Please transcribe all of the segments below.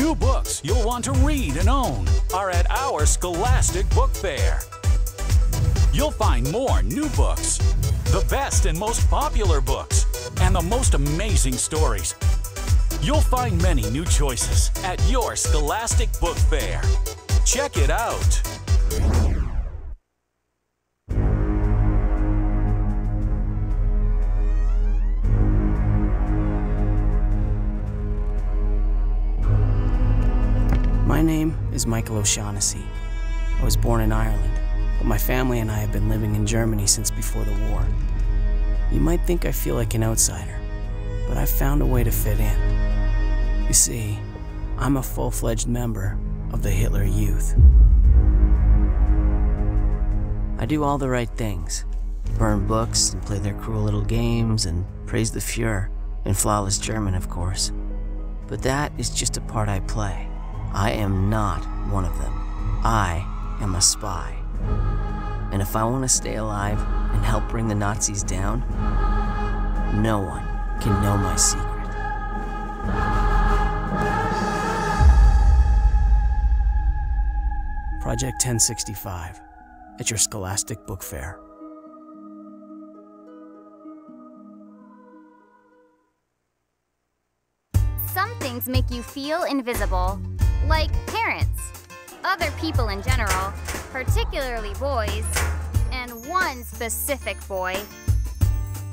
New books you'll want to read and own are at our Scholastic Book Fair. You'll find more new books, the best and most popular books, and the most amazing stories. You'll find many new choices at your Scholastic Book Fair. Check it out. My name is Michael O'Shaughnessy. I was born in Ireland, but my family and I have been living in Germany since before the war. You might think I feel like an outsider, but I've found a way to fit in. You see, I'm a full-fledged member of the Hitler Youth. I do all the right things. Burn books and play their cruel little games and praise the Fuhrer, in flawless German, of course. But that is just a part I play. I am not one of them. I am a spy. And if I want to stay alive and help bring the Nazis down, no one can know my secret. Project 1065 at your Scholastic Book Fair. Some things make you feel invisible, like parents, other people in general, particularly boys, and one specific boy.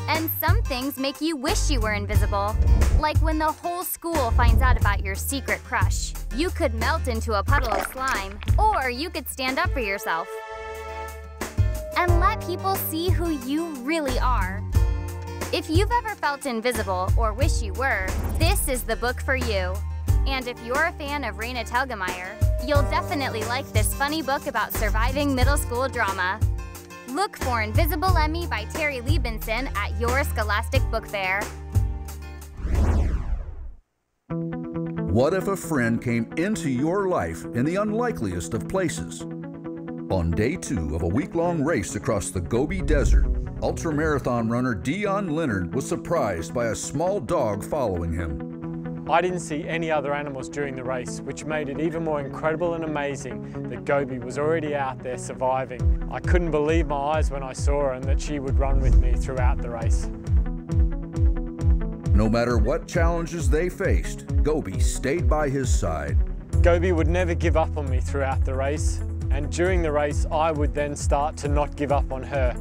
And some things make you wish you were invisible, like when the whole school finds out about your secret crush. You could melt into a puddle of slime, or you could stand up for yourself and let people see who you really are. If you've ever felt invisible or wish you were, this is the book for you. And if you're a fan of Raina Telgemeier, you'll definitely like this funny book about surviving middle school drama. Look for Invisible Emmy by Terry Liebenson at your Scholastic Book Fair. What if a friend came into your life in the unlikeliest of places? On day 2 of a week-long race across the Gobi Desert, ultramarathon runner Dion Leonard was surprised by a small dog following him. I didn't see any other animals during the race, which made it even more incredible and amazing that Gobi was already out there surviving. I couldn't believe my eyes when I saw her and that she would run with me throughout the race. No matter what challenges they faced, Gobi stayed by his side. Gobi would never give up on me throughout the race, and during the race I would then start to not give up on her.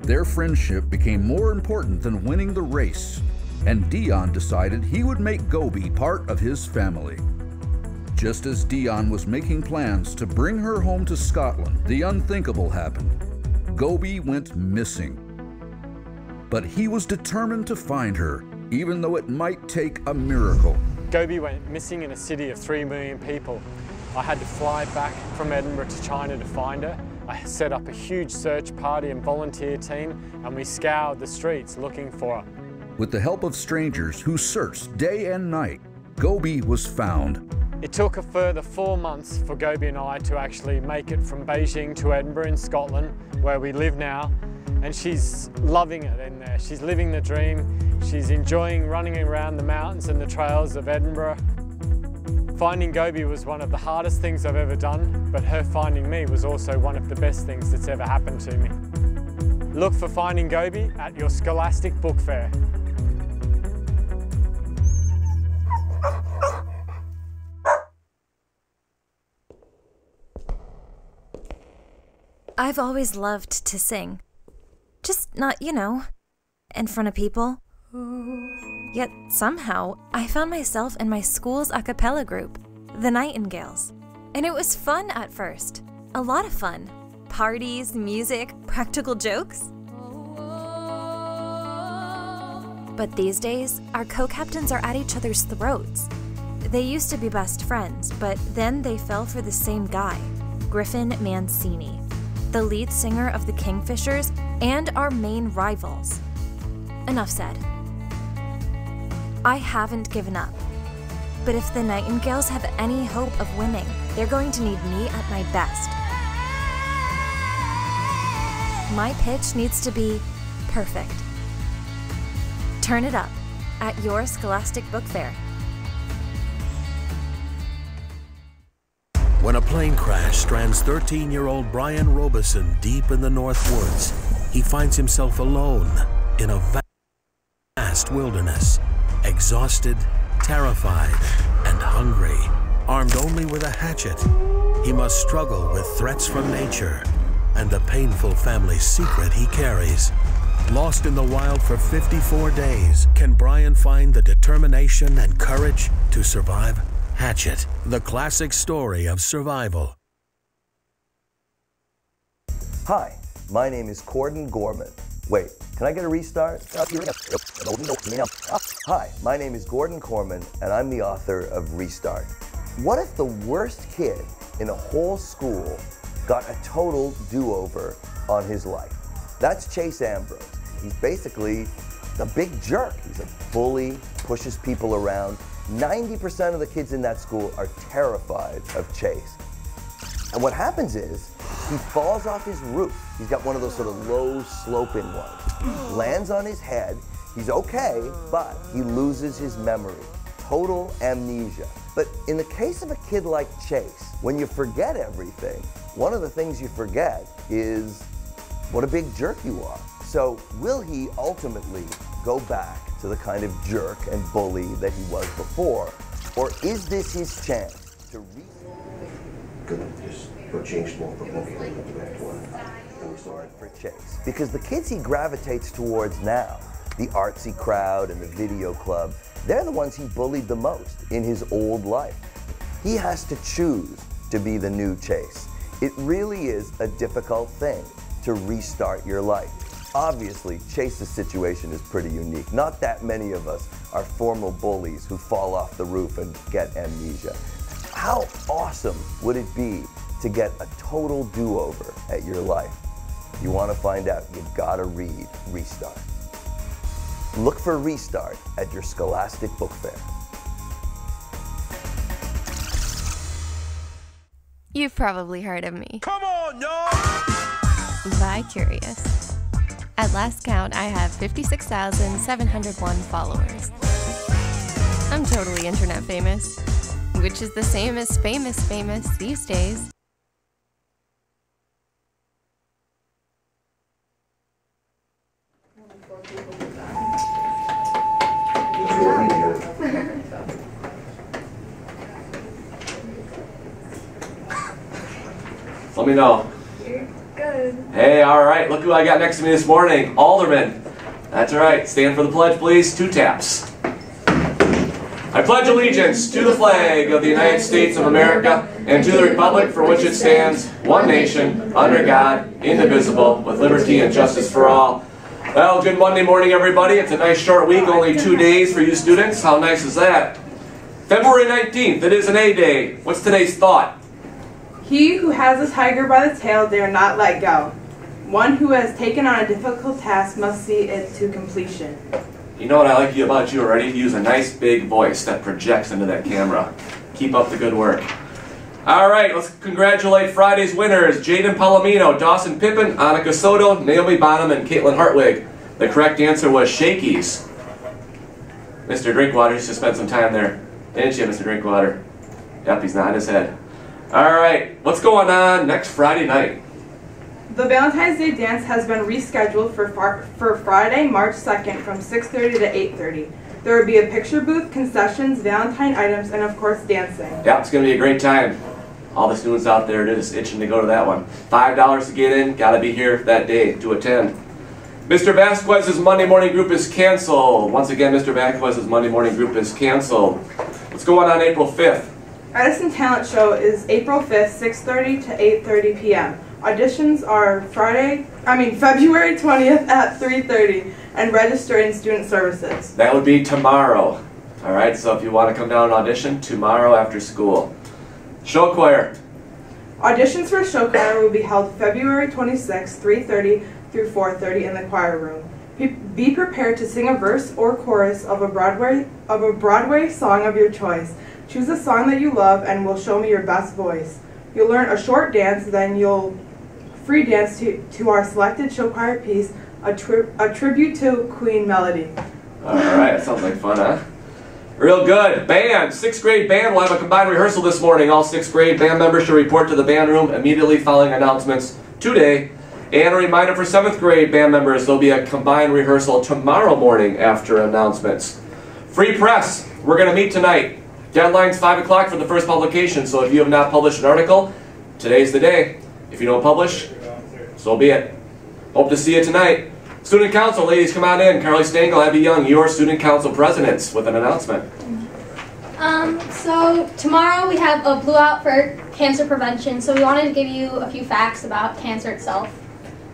Their friendship became more important than winning the race, and Dion decided he would make Gobi part of his family. Just as Dion was making plans to bring her home to Scotland, the unthinkable happened. Gobi went missing. But he was determined to find her, even though it might take a miracle. Gobi went missing in a city of 3 million people. I had to fly back from Edinburgh to China to find her. I set up a huge search party and volunteer team, and we scoured the streets looking for her. With the help of strangers who searched day and night, Gobi was found. It took a further 4 months for Gobi and I to actually make it from Beijing to Edinburgh in Scotland, where we live now, and she's loving it in there. She's living the dream. She's enjoying running around the mountains and the trails of Edinburgh. Finding Gobi was one of the hardest things I've ever done, but her finding me was also one of the best things that's ever happened to me. Look for Finding Gobi at your Scholastic Book Fair. I've always loved to sing. Just not, in front of people. Yet somehow, I found myself in my school's a cappella group, the Nightingales. And it was fun at first. A lot of fun. Parties, music, practical jokes. But these days, our co-captains are at each other's throats. They used to be best friends, but then they fell for the same guy, Griffin Mancini, the lead singer of the Kingfishers and our main rivals. Enough said. I haven't given up. But if the Nightingales have any hope of winning, they're going to need me at my best. My pitch needs to be perfect. Turn it up at your Scholastic Book Fair. When a plane crash strands 13-year-old Brian Robeson deep in the North Woods, he finds himself alone in a vast wilderness, exhausted, terrified, and hungry. Armed only with a hatchet, he must struggle with threats from nature and the painful family secret he carries. Lost in the wild for 54 days, can Brian find the determination and courage to survive? Hatchet, the classic story of survival. Hi, my name is Corden Gorman. Wait, can I get a restart? Hi, my name is Gordon Corman, and I'm the author of Restart. What if the worst kid in a whole school got a total do-over on his life? That's Chase Ambrose. He's basically the big jerk. He's a bully, pushes people around. 90% of the kids in that school are terrified of Chase. And what happens is, he falls off his roof. He's got one of those sort of low sloping ones. Lands on his head. He's okay, but he loses his memory. Total amnesia. But in the case of a kid like Chase, when you forget everything, one of the things you forget is what a big jerk you are. So will he ultimately go back to the kind of jerk and bully that he was before? Or is this his chance to for Chase? Because the kids he gravitates towards now, the artsy crowd and the video club, they're the ones he bullied the most in his old life. He has to choose to be the new Chase. It really is a difficult thing to restart your life. Obviously, Chase's situation is pretty unique. Not that many of us are former bullies who fall off the roof and get amnesia. How awesome would it be to get a total do-over at your life? You want to find out, you've got to read Restart. Look for Restart at your Scholastic Book Fair. You've probably heard of me. Come on, y'all! Bi-curious. At last count, I have 56,701 followers. I'm totally internet famous, which is the same as famous these days. Let me know. You're good. Hey, all right. Look who I got next to me this morning. Alderman. That's right. Stand for the pledge, please. 2 taps. I pledge allegiance to the flag of the United States of America and to the republic for which it stands, one nation, under God, indivisible, with liberty and justice for all. Well, good Monday morning, everybody. It's a nice short week, only 2 days for you students. How nice is that? February 19th, it is an A day. What's today's thought? He who has a tiger by the tail dare not let go. One who has taken on a difficult task must see it to completion. You know what I like about you already? You use a nice big voice that projects into that camera. Keep up the good work. All right, let's congratulate Friday's winners. Jaden Palomino, Dawson Pippin, Annika Soto, Naomi Bonham, and Caitlin Hartwig. The correct answer was Shakey's. Mr. Drinkwater used to spend some time there. Didn't you, Mr. Drinkwater? Yep, he's nodding his head. All right, what's going on next Friday night? The Valentine's Day dance has been rescheduled for Friday, March 2nd from 6:30 to 8:30. There will be a picture booth, concessions, Valentine items, and of course dancing. Yeah, it's going to be a great time. All the students out there are just itching to go to that one. $5 to get in, got to be here that day to attend. Mr. Vasquez's Monday morning group is canceled. Once again, Mr. Vasquez's Monday morning group is canceled. What's going on April 5th? Edison Talent Show is April 5th, 6:30 to 8:30 p.m. Auditions are February 20th at 3:30 and register in Student Services. That would be tomorrow. All right, so if you want to come down and audition, tomorrow after school. Show choir. Auditions for show choir will be held February 26th, 3:30 through 4:30 in the choir room. Be prepared to sing a verse or chorus of a Broadway song of your choice. Choose a song that you love and will show me your best voice. You'll learn a short dance, then you'll free dance to our selected show choir piece, a tribute to Queen Melody. All right, that sounds like fun, huh? Real good. Band. 6th grade band will have a combined rehearsal this morning. All 6th grade band members should report to the band room immediately following announcements today. And a reminder for 7th grade band members, there'll be a combined rehearsal tomorrow morning after announcements. Free press. We're going to meet tonight. Deadline's 5 o'clock for the first publication, so if you have not published an article, today's the day. If you don't publish, so be it. Hope to see you tonight. Student Council, ladies, come on in. Carly Stengel, Abby Young, your Student Council presidents, with an announcement. So tomorrow we have a Blue Out for cancer prevention, so we wanted to give you a few facts about cancer itself.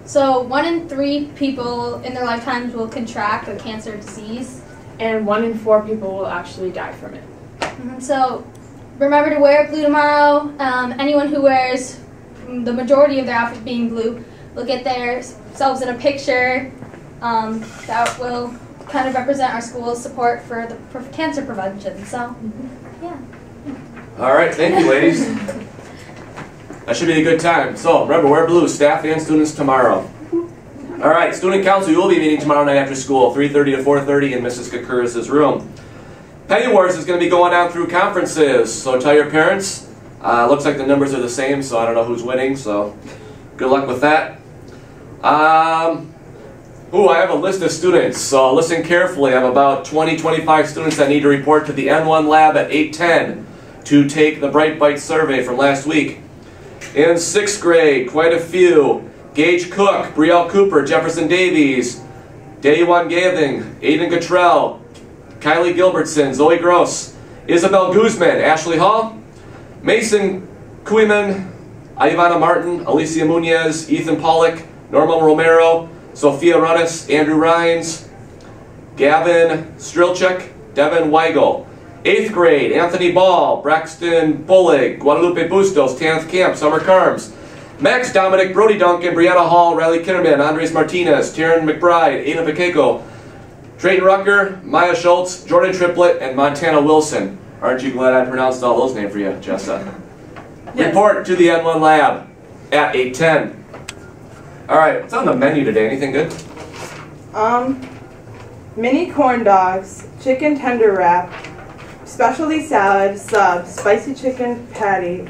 So 1 in 3 people in their lifetimes will contract a cancer disease. And 1 in 4 people will actually die from it. So remember to wear blue tomorrow. Anyone who wears the majority of their outfit being blue will get themselves in a picture that will kind of represent our school's support for cancer prevention. So, yeah. All right, thank you, ladies. That should be a good time. So remember, wear blue, staff and students tomorrow. All right, Student Council, you will be meeting tomorrow night after school, 3:30 to 4:30 in Mrs. Kakuris' room. Penny Wars is going to be going on through conferences, so tell your parents. Looks like the numbers are the same, so I don't know who's winning, so good luck with that. I have a list of students, so listen carefully. I have about 20-25 students that need to report to the N1 lab at 8:10 to take the Bright Bite survey from last week. In 6th grade, quite a few. Gage Cook, Brielle Cooper, Jefferson Davies, Daewon Gathing, Aiden Cottrell, Kylie Gilbertson, Zoe Gross, Isabel Guzman, Ashley Hall, Mason Kuiman, Ivana Martin, Alicia Munoz, Ethan Pollock, Norma Romero, Sophia Runnis, Andrew Rhines, Gavin Strilchuk, Devin Weigel. 8th grade, Anthony Ball, Braxton Bullig, Guadalupe Bustos, Tanith Camp, Summer Carms, Max Dominic, Brody Duncan, Brianna Hall, Riley Kinnerman, Andres Martinez, Taryn McBride, Aiden Pacheco, Drayton Rucker, Maya Schultz, Jordan Triplett, and Montana Wilson. Aren't you glad I pronounced all those names for you, Jessa? Yes. Report to the N1 lab at 8:10. All right, what's on the menu today? Anything good? Mini corn dogs, chicken tender wrap, specialty salad, sub, spicy chicken patty,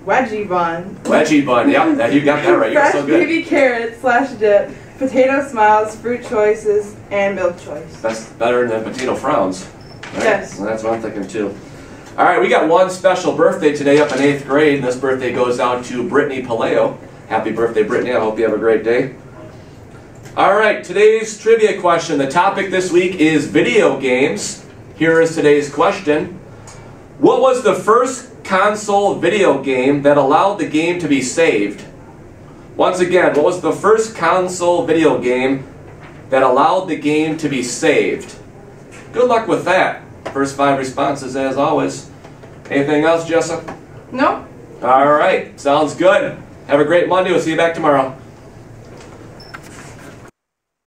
wedgie bun. Wedgie bun, yep, you got that right. You're so good. Fresh baby carrots / dip, potato smiles, fruit choices, and milk choice. That's better than potato frowns. Right? Yes. Well, that's what I'm thinking too. All right, we got one special birthday today up in 8th grade, and this birthday goes out to Brittany Paleo. Happy birthday, Brittany. I hope you have a great day. All right, today's trivia question. The topic this week is video games. Here is today's question. What was the first console video game that allowed the game to be saved? Once again, what was the first console video game that allowed the game to be saved? Good luck with that. First 5 responses as always. Anything else, Jessa? No. All right, sounds good. Have a great Monday. We'll see you back tomorrow.